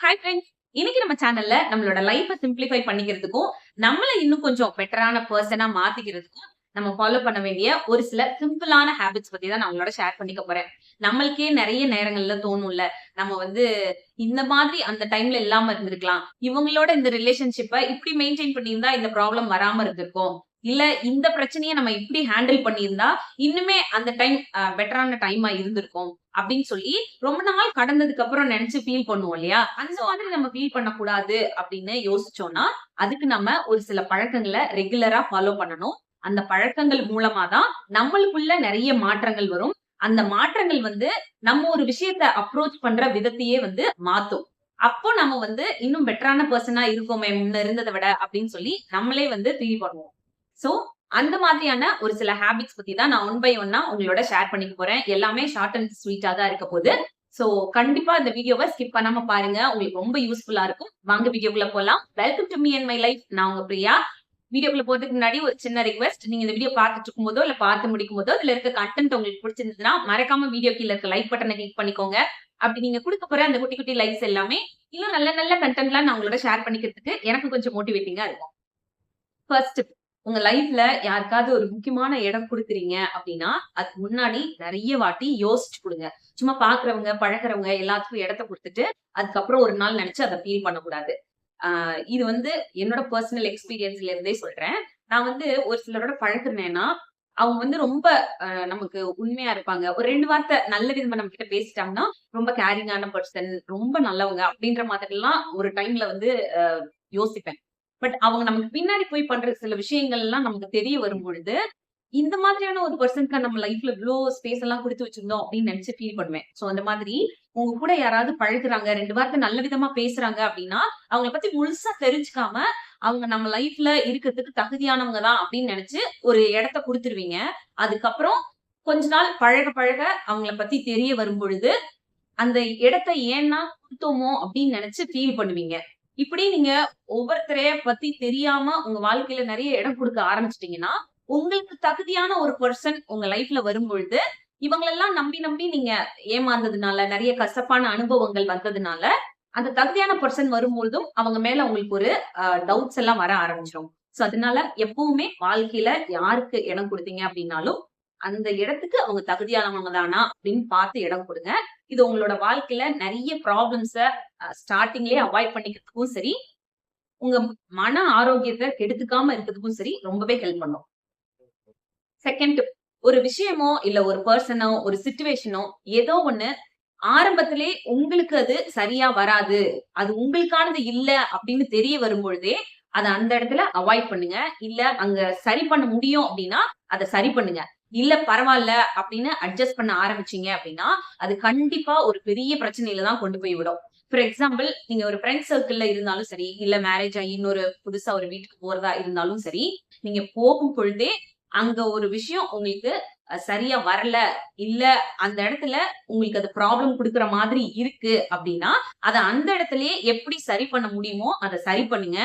Hi friends. இன்னைக்கு நம்ம சேனல்ல நம்மளோட லைஃப சிம்பிளிஃபை பண்ணிக்கிறதுக்கும், நம்மள இன்னும் கொஞ்சம் பெட்டரான பெர்சனா மாத்திக்கிறதுக்கும், நம்ம ஃபாலோ பண்ண வேண்டிய ஒரு சில சிம்பிளான ஹேபிட்ஸ் பத்தி தான் நான் உங்களோட ஷேர் பண்ணிக்க போறேன். நம்மளுக்கே நெறைய நேரங்கள்ல தோணும்ல, நம்ம இந்த மாதிரி அந்த டைம்ல இல்லாம இருந்திருக்கலாம். இவங்களோட இந்த ரிலேஷன்ஷிப்ப இப்படி மெயின்டெயின் பண்ணியிருந்தா இந்த ப்ராப்ளம் வராம இருந்திருக்கும். இல்ல இந்த பிரச்சனைய நம்ம இப்படி ஹேண்டில் பண்ணியிருந்தா, இன்னுமே அந்த டைம் பெட்டரான டைமா இருந்திருக்கும். அப்படின்னு சொல்லி ரொம்ப நாள் கடந்ததுக்கு அப்புறம் நினைச்சு ஃபீல் பண்ணுவோம் இல்லையா? அந்த மாதிரி நம்ம ஃபீல் பண்ணக்கூடாது அப்படின்னு யோசிச்சோம்னா, அதுக்கு நம்ம ஒரு சில பழக்கங்கள ரெகுலரா ஃபாலோ பண்ணணும். அந்த பழக்கங்கள் மூலமா தான் நம்மளுக்குள்ள நெறைய மாற்றங்கள் வரும். அந்த மாற்றங்கள் நம்ம ஒரு விஷயத்த அப்ரோச் பண்ற விதத்தையே மாத்தும். அப்போ நம்ம இன்னும் பெட்டரான பெர்சனா இருக்கோமே முன்ன இருந்தத விட அப்படின்னு சொல்லி நம்மளே ஃபீல் பண்ணுவோம். சோ அந்த மாதிரியான ஒரு சில ஹேபிட்ஸ் பத்தி தான் நான் ஒன் பை ஒன்னா உங்களோட ஷேர் பண்ணிக்க போறேன். எல்லாமே ஷார்ட் அண்ட் ஸ்வீட்டா தான் இருக்க போகுது. சோ கண்டிப்பா இந்த வீடியோவை ஸ்கிப் பண்ணாம பாருங்க. உங்களுக்கு ரொம்ப யூஸ்ஃபுல்லா இருக்கும். வாங்க வீடியோக்குள்ள போலாம். Welcome to me and my life. நான் உங்க பிரியா. வீடியோக்குள்ள போறதுக்கு முன்னாடி ஒரு சின்ன ரிக்வெஸ்ட். நீங்க இந்த வீடியோ பார்த்துட்டு இருக்கும் போதோ இல்ல பார்த்து முடிக்கும் போதோ இதுல இருக்க கண்டென்ட் உங்களுக்கு பிடிச்சிருந்ததுன்னா மறக்காம வீடியோ கீழ இருக்க லைக் பட்டனை கிளிக் பண்ணிக்கோங்க. அப்படி நீங்க கொடுக்க போற அந்த குட்டி குட்டி லைக்ஸ் எல்லாமே இன்னும் நல்ல நல்ல கண்டென்ட்லாம் நான் உங்களோட ஷேர் பண்ணிக்கிறதுக்கு எனக்கு கொஞ்சம் மோட்டிவேட்டிங்கா இருக்கும். ஃபர்ஸ்ட், உங்க லைஃப்ல யாருக்காவது ஒரு முக்கியமான இடம் குடுக்குறீங்க அப்படின்னா, அதுக்கு முன்னாடி நெறைய வாட்டி யோசிச்சு குடுங்க. சும்மா பாக்குறவங்க, பழகுறவங்க எல்லாத்துக்கும் இடத்த குடுத்துட்டு, அதுக்கப்புறம் ஒரு நாள் நெனச்சு அத ஃபீல் பண்ணக்கூடாது. இது என்னோட பெர்சனல் எக்ஸ்பீரியன்ஸ்ல இருந்தே சொல்றேன். நான் ஒரு சிலரோட பழகுனேன்னா, அவங்க ரொம்ப நமக்கு உண்மையா இருப்பாங்க. ஒரு 2 வார்த்தை நல்ல விதமா நம்ம கிட்ட பேசிட்டாங்கன்னா, ரொம்ப கேரிங்கான பெர்சன், ரொம்ப நல்லவங்க அப்படின்ற மாதிரிலாம் ஒரு டைம்ல அ யோசிப்பேன். பட் அவங்க நமக்கு பின்னாடி போய் பண்ற சில விஷயங்கள் எல்லாம் நமக்கு தெரிய வரும்பொழுது, இந்த மாதிரியான ஒரு பெர்சனுக்கு நம்ம லைஃப்ல இவ்ளோ ஸ்பேஸ் எல்லாம் குடுத்து வச்சிருந்தோம் அப்படின்னு நினைச்சு ஃபீல் பண்ணுவேன். சோ அந்த மாதிரி உங்க கூட யாராவது பழகுறாங்க, 2 வார்த்தை நல்ல விதமா பேசுறாங்க அப்படின்னா, அவங்கள பத்தி முழுசா தெரிஞ்சுக்காம, அவங்க நம்ம லைஃப்ல இருக்கிறதுக்கு தகுதியானவங்க தான் அப்படின்னு நினைச்சு ஒரு இடத்த குடுத்துருவீங்க. அதுக்கப்புறம் கொஞ்ச நாள் பழக பழக அவங்கள பத்தி தெரிய வரும்பொழுது, அந்த இடத்த ஏன்னா குடுத்தோமோ அப்படின்னு நினைச்சு ஃபீல் பண்ணுவீங்க. இப்படி நீங்க ஒவ்வொருத்தரைய பத்தி தெரியாம உங்க வாழ்க்கையில நெறைய இடம் குடுக்க ஆரம்பிச்சுட்டீங்கன்னா, உங்களுக்கு தகுதியான ஒரு பெர்சன் உங்க லைஃப்ல வரும்பொழுது, இவங்களெல்லாம் நம்பி நம்பி நீங்க ஏமாந்ததுனால, நெறைய கசப்பான அனுபவங்கள் வந்ததுனால, அந்த தகுதியான பெர்சன் வரும்பொழுதும் அவங்க மேல உங்களுக்கு ஒரு டவுட்ஸ் எல்லாம் வர ஆரம்பிச்சுரும். சோ அதனால எப்பவுமே வாழ்க்கையில யாருக்கு இடம் குடுத்தீங்க அப்படின்னாலும், அந்த இடத்துக்கு அவங்க தகுதியானவங்க தானா அப்படின்னு பார்த்து இடம் குடுங்க. இது உங்களோட வாழ்க்கையில நெறைய ப்ராப்ளம்ஸ ஸ்டார்ட்டிங்லயே அவாய்ட் பண்ணிக்கிறதுக்கும் சரி, உங்க மன ஆரோக்கியத்த கெடுத்துக்காம இருக்கிறதுக்கும் சரி, ரொம்பவே ஹெல்ப் பண்ணும். Second tip. ஒரு விஷயமோ, இல்ல ஒரு பெர்சனோ, ஒரு சிச்சுவேஷனோ ஏதோ ஒண்ணு ஆரம்பத்திலே உங்களுக்கு அது சரியா வராது. அது உங்களுக்கானது இல்ல அப்படின்னு தெரிய வரும்பொழுதே, அத அந்த இடத்துல அவாய்ட் பண்ணுங்க. இல்ல அங்க சரி பண்ண முடியும் அப்படின்னா, அத சரி பண்ணுங்க. இல்ல பரவால்ல அப்படின்னு அட்ஜஸ்ட் பண்ண ஆரம்பிச்சீங்க அப்படின்னா, அது கண்டிப்பா ஒரு பெரிய பிரச்சனையில தான் கொண்டு போய் விடும். ஃபார் எக்ஸாம்பிள், நீங்க ஒரு ஃபிரெண்ட் சர்க்கிள்ல இருந்தாலும் சரி, இல்ல மேரேஜ் ஆகி இன்னொரு புதுசா ஒரு வீட்டுக்கு போறதா இருந்தாலும் சரி, நீங்க போகும் பொழுதே அங்க ஒரு விஷயம் உங்களுக்கு சரியா வரல, இல்ல அந்த இடத்துல உங்களுக்கு அது ப்ராப்ளம் குடுக்குற மாதிரி இருக்கு அப்டின்னா, அத அந்த இடத்திலேயே எப்படி சரி பண்ண முடியுமோ, அத சரி பண்ணுங்க.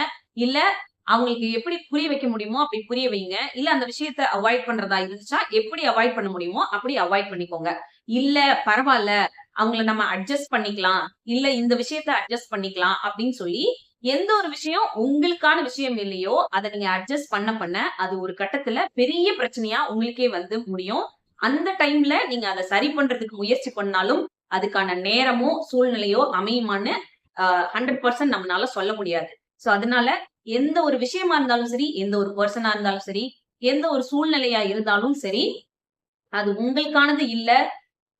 இல்ல அவங்களுக்கு எப்படி புரிய வைக்க முடியுமோ, அப்படி புரிய வைங்க. இல்ல அந்த விஷயத்த அவாய்ட் பண்றதா இருந்துச்சா, எப்படி அவாய்ட் பண்ண முடியுமோ, அப்படி அவாய்ட் பண்ணிக்கோங்க. இல்ல பரவால்ல, அவங்கள நம்ம அட்ஜஸ்ட் பண்ணிக்கலாம். இல்ல இந்த விஷயத்த அட்ஜஸ்ட் பண்ணிக்கலாம் அப்படின்னு சொல்லி, எந்த ஒரு விஷயம் உங்களுக்கான விஷயம் இல்லையோ, அத நீங்க அட்ஜஸ்ட் பண்ண பண்ண, அது ஒரு கட்டத்துல பெரிய பிரச்சனையா உங்களுக்கே முடியும். அந்த டைம்ல நீங்க அத சரி பண்றதுக்கு முயற்சி பண்ணாலும், அதுக்கான நேரமோ, சூழ்நிலையோ அமையுமான்னு 100% நம்மனால சொல்ல முடியாது. சோ அதனால எந்த ஒரு விஷயமா இருந்தாலும் சரி, எந்த ஒரு பெர்சனா இருந்தாலும் சரி, எந்த ஒரு சூழ்நிலையா இருந்தாலும் சரி, அது உங்களுக்கானது இல்ல,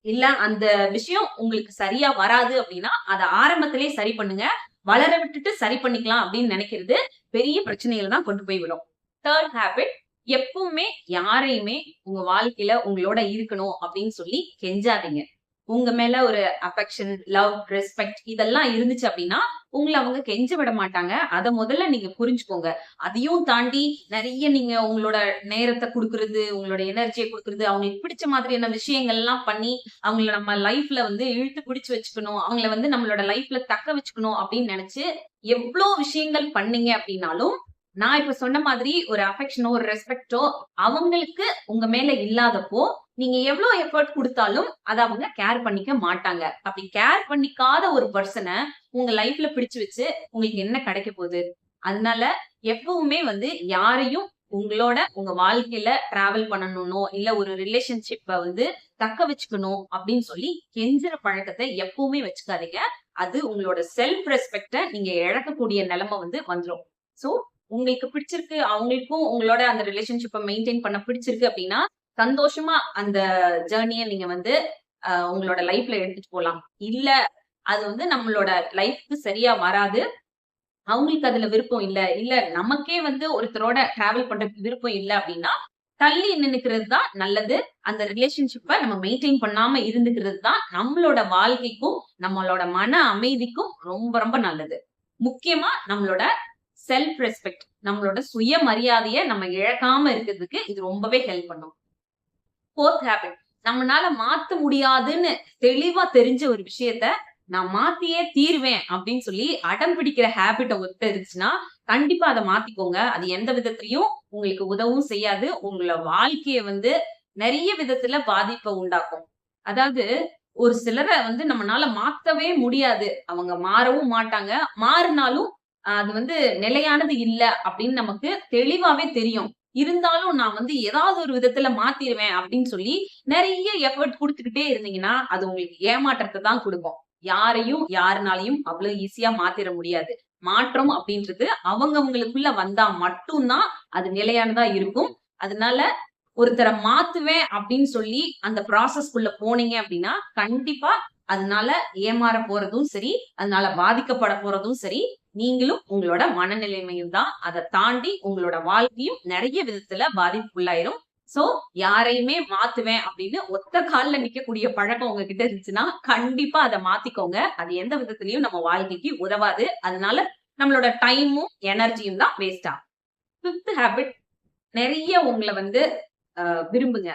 இல்ல அந்த விஷயம் உங்களுக்கு சரியா வராது அப்டின்னா, அத ஆரம்பத்திலேயே சரி பண்ணுங்க. வளர விட்டுட்டு சரி பண்ணிக்கலாம் அப்படின்னு நினைக்கிறது பெரிய பிரச்சனையில தான் கொண்டு போய் விடும். 3 ஹேபிட். எப்பவுமே யாரையுமே உங்க வாழ்க்கையில உங்களோட இருக்கணும் அப்படின்னு சொல்லி கெஞ்சாதீங்க. உங்க மேல ஒரு அஃபெக்ஷன், லவ், ரெஸ்பெக்ட் இதெல்லாம் இருந்துச்சு அப்படின்னா, உங்கள அவங்க கெஞ்ச விட மாட்டாங்க. அத முதல்ல நீங்க புரிஞ்சுக்கோங்க. அதையும் தாண்டி நெறைய நீங்க உங்களோட நேரத்த குடுக்குறது, உங்களோட எனர்ஜிய குடுக்குறது, அவங்களுக்கு பிடிச்ச மாதிரியான விஷயங்கள்லாம் பண்ணி, அவங்கள நம்ம லைஃப்ல இழுத்து பிடிச்சு வச்சுக்கணும். அவங்கள நம்மளோட லைஃப்ல தக்க வச்சுக்கணும் அப்படின்னு நெனச்சு, எவ்ளோ விஷயங்கள் பண்ணீங்க அப்படின்னாலும், நான் இப்ப சொன்ன மாதிரி ஒரு அஃபெக்ஷனோ, ஒரு ரெஸ்பெக்ட்டோ அவங்களுக்கு உங்க மேல இல்லாதப்போ, நீங்க எவ்ளோ எஃபோர்ட் குடுத்தாலும் அத அவங்க கேர் பண்ணிக்க மாட்டாங்க. அப்படி கேர் பண்ணிக்காத ஒரு பெர்சன உங்க லைஃப்ல பிடிச்சு வச்சு உங்களுக்கு என்ன கிடைக்க போகுது? அதனால எப்பவுமே வந்து யாரையும் உங்களோட உங்க வாழ்க்கையில டிராவல் பண்ணணும்னோ, இல்ல ஒரு ரிலேஷன்ஷிப்ப வந்து தக்க வச்சுக்கணும் அப்படின்னு சொல்லி கெஞ்சுற பழக்கத்த எப்பவுமே வச்சுக்காதீங்க. அது உங்களோட செல்ஃப் ரெஸ்பெக்ட்ட நீங்க இழக்கக்கூடிய நிலைமை வந்து வந்துரும். சோ உங்களுக்கு பிடிச்சிருக்கு, அவங்களுக்கும் உங்களோட அந்த ரிலேஷன்ஷிப்ப மெயின்டெயின் பண்ண பிடிச்சிருக்கு அப்படின்னா, சந்தோஷமா அந்த ஜர்னிய நீங்க வந்து உங்களோட லைஃப்ல எடுத்துட்டு போலாம். இல்ல அது வந்து நம்மளோட லைஃப்க்கு சரியா வராது. அவங்களுக்கு அதுல விருப்பம் இல்ல. இல்ல நமக்கே வந்து ஒருத்தரோட டிராவல் பண்றதுக்கு விருப்பம் இல்ல அப்டின்னா, தள்ளி நின்னுக்கிறது தான் நல்லது. அந்த ரிலேஷன்ஷிப்ப நம்ம மெயின்டெயின் பண்ணாம இருந்துக்கிறது தான் நம்மளோட வாழ்க்கைக்கும், நம்மளோட மன அமைதிக்கும் ரொம்ப ரொம்ப நல்லது. முக்கியமா நம்மளோட செல்ஃப் ரெஸ்பெக்ட், நம்மளோட சுயமரியாதைய நம்ம இழக்காம இருக்கிறதுக்கு இது ரொம்பவே ஹெல்ப் பண்ணும். 4த் ஹேபிட். நம்மனால மாத்த முடியாதுன்னு தெளிவா தெரிஞ்ச ஒரு விஷயத்த நான் மாத்தியே தீருவேன் அப்படின்னு சொல்லி அடம் பிடிக்கிற ஹேபிட் உங்ககிட்ட இருந்துச்சுன்னா, கண்டிப்பா அத மாத்திக்கோங்க. அது எந்த விதத்திலயும் உங்களுக்கு உதவும் செய்யாது. உங்கள வாழ்க்கைய வந்து நெறைய விதத்துல பாதிப்ப உண்டாக்கும். அதாவது ஒரு சிலர வந்து நம்மனால மாத்தவே முடியாது. அவங்க மாறவும் மாட்டாங்க. மாறுனாலும் அது வந்து நிலையானது இல்ல அப்படின்னு நமக்கு தெளிவாவே தெரியும். இருந்தாலும் நான் வந்து ஏதாவது ஒரு விதத்துல மாத்திருவேன் அப்படின்னு சொல்லி நெறைய எஃபோர்ட் குடுத்துக்கிட்டே இருந்தீங்கன்னா, அது உங்களுக்கு ஏமாற்றத்த தான் குடுக்கும். யாரையும் யாருனாலயும் அவ்வளவு ஈஸியா மாத்திர முடியாது. மாற்றம் அப்படின்றது அவங்கவங்களுக்குள்ள வந்தா மட்டும் தான் அது நிலையானதா இருக்கும். அதனால ஒருத்தர மாத்துவேன் அப்படின்னு சொல்லி அந்த ப்ராசஸ்க்குள்ள போனீங்க அப்படின்னா, கண்டிப்பா அதனால ஏமாற போறதும் சரி, அதனால பாதிக்கப்பட போறதும் சரி, நீங்களும் உங்களோட மனநிலைமையும் தான். அத தாண்டி உங்களோட வாழ்க்கையும் நெறைய விதத்துல பாதிப்புக்குள்ளாயிரும். சோ யாரையுமே மாத்துவேன் அப்படின்னு ஒத்த கால்ல நிக்கக்கூடிய பழக்கம் உங்ககிட்ட இருந்துச்சுன்னா, கண்டிப்பா அத மாத்திக்கோங்க. அது எந்த விதத்திலயும் நம்ம வாழ்க்கைக்கு உதவாது. அதனால நம்மளோட டைமும், எனர்ஜியும் தான் வேஸ்ட் ஆகும். Fifth habit. நெறைய உங்கள வந்து விரும்புங்க.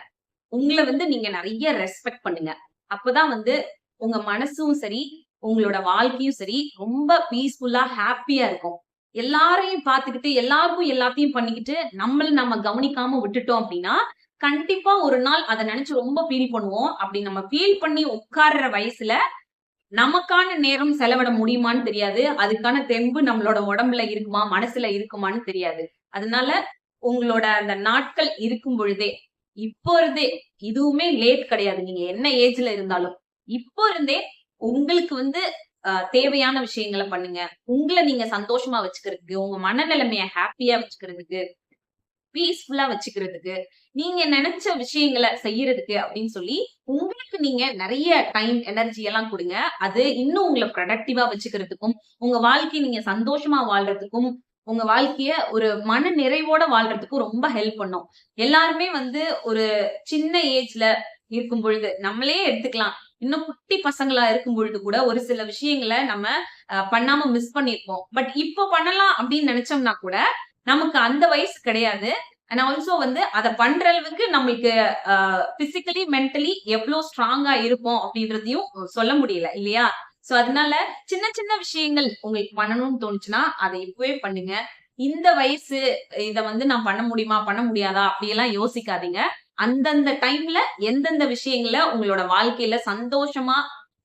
உங்கள வந்து நீங்க நெறைய ரெஸ்பெக்ட் பண்ணுங்க. அப்பதான் வந்து உங்க மனசும் சரி, உங்களோட வாழ்க்கையும் சரி, ரொம்ப பீஸ்ஃபுல்லா, ஹேப்பியா இருக்கும். எல்லாரையும் பார்த்துக்கிட்டு, எல்லாருக்கும் எல்லாத்தையும் பண்ணிக்கிட்டு, நம்மள நம்ம கவனிக்காம விட்டுட்டோம் அப்டின்னா, கண்டிப்பா ஒரு நாள் அத நெனச்சு ரொம்ப ஃபீல் பண்ணுவோம். அப்டி நம்ம ஃபீல் பண்ணி உட்கார்ற வயசுல, நமக்கான நேரம் செலவிட முடியுமான்னு தெரியாது. அதுக்கான தெம்பு நம்மளோட உடம்புல இருக்குமா, மனசுல இருக்குமான்னு தெரியாது. அதனால உங்களோட அந்த நாட்கள் இருக்கும் பொழுதே, இப்போ இருந்தே இதுவுமே லேட் கிடையாது. நீங்க என்ன ஏஜ்ல இருந்தாலும். இப்போ இருந்தே உங்களுக்கு வந்து தேவையான விஷயங்கள பண்ணுங்க. உங்கள நீங்க சந்தோஷமா வச்சுக்கிறதுக்கு, உங்க மனநிலைமைய ஹேப்பியா வச்சுக்கிறதுக்கு, பீஸ்ஃபுல்லா வச்சுக்கிறதுக்கு, நீங்க நெனச்ச விஷயங்கள செய்யறதுக்கு அப்படின்னு சொல்லி, உங்களுக்கு நீங்க நெறைய டைம், எனர்ஜி எல்லாம் குடுங்க. அது இன்னும் உங்கள ப்ரொடக்டிவா வச்சுக்கிறதுக்கும், உங்க வாழ்க்கைய நீங்க சந்தோஷமா வாழ்றதுக்கும், உங்க வாழ்க்கைய ஒரு மன நிறைவோட வாழ்றதுக்கும் ரொம்ப ஹெல்ப் பண்ணும். எல்லாருமே வந்து ஒரு சின்ன ஏஜ்ல இருக்கும் பொழுது, நம்மளே எடுத்துக்கலாம். இன்னும் குட்டி பசங்களா இருக்கும் பொழுது கூட ஒரு சில விஷயங்கள நம்ம பண்ணாம மிஸ் பண்ணியிருப்போம். பட் இப்போ பண்ணலாம் அப்படின்னு நெனச்சோம்னா கூட, நமக்கு அந்த வயசு கிடையாது. அண்ட் ஆல்சோ வந்து அத பண்ற அளவுக்கு நம்மளுக்கு பிசிக்கலி, மென்டலி எவ்ளோ ஸ்ட்ராங்கா இருப்போம் அப்படின்றதையும் சொல்ல முடியல இல்லையா? சோ அதனால சின்ன சின்ன விஷயங்கள் உங்களுக்கு பண்ணணும்னு தோணுச்சுன்னா, அத இப்பவே பண்ணுங்க. இந்த வயசு இத வந்து நான் பண்ண முடியுமா? பண்ண முடியாதா? அப்படியெல்லாம் யோசிக்காதீங்க. அந்தந்த டைம்ல எந்தெந்த விஷயங்கள உங்களோட வாழ்க்கையில சந்தோஷமா,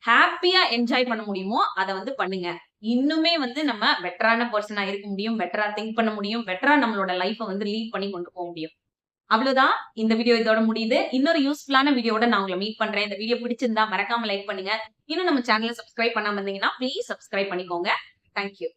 ஹேப்பியா என்ஜாய் பண்ண முடியுமோ, அத வந்து பண்ணுங்க. இன்னுமே வந்து நம்ம பெட்டரான பெர்சனா இருக்க முடியும். பெட்டரா திங்க் பண்ண முடியும். பெட்டரா நம்மளோட லைஃப்ப வந்து லீட் பண்ணி கொண்டு போ முடியும். அவ்வளவுதான். இந்த வீடியோ இதோட முடியுது. இன்னொரு யூஸ்ஃபுல்லான வீடியோவோட நான் உங்கள மீட் பண்றேன். இந்த வீடியோ பிடிச்சிருந்தா மறக்காம லைக் பண்ணுங்க. இன்னும் நம்ம சேனல சப்ஸ்கிரைப் பண்ணாம இருந்தீங்கன்னா, ப்ளீஸ் சப்ஸ்கிரைப் பண்ணிக்கோங்க. Thank you.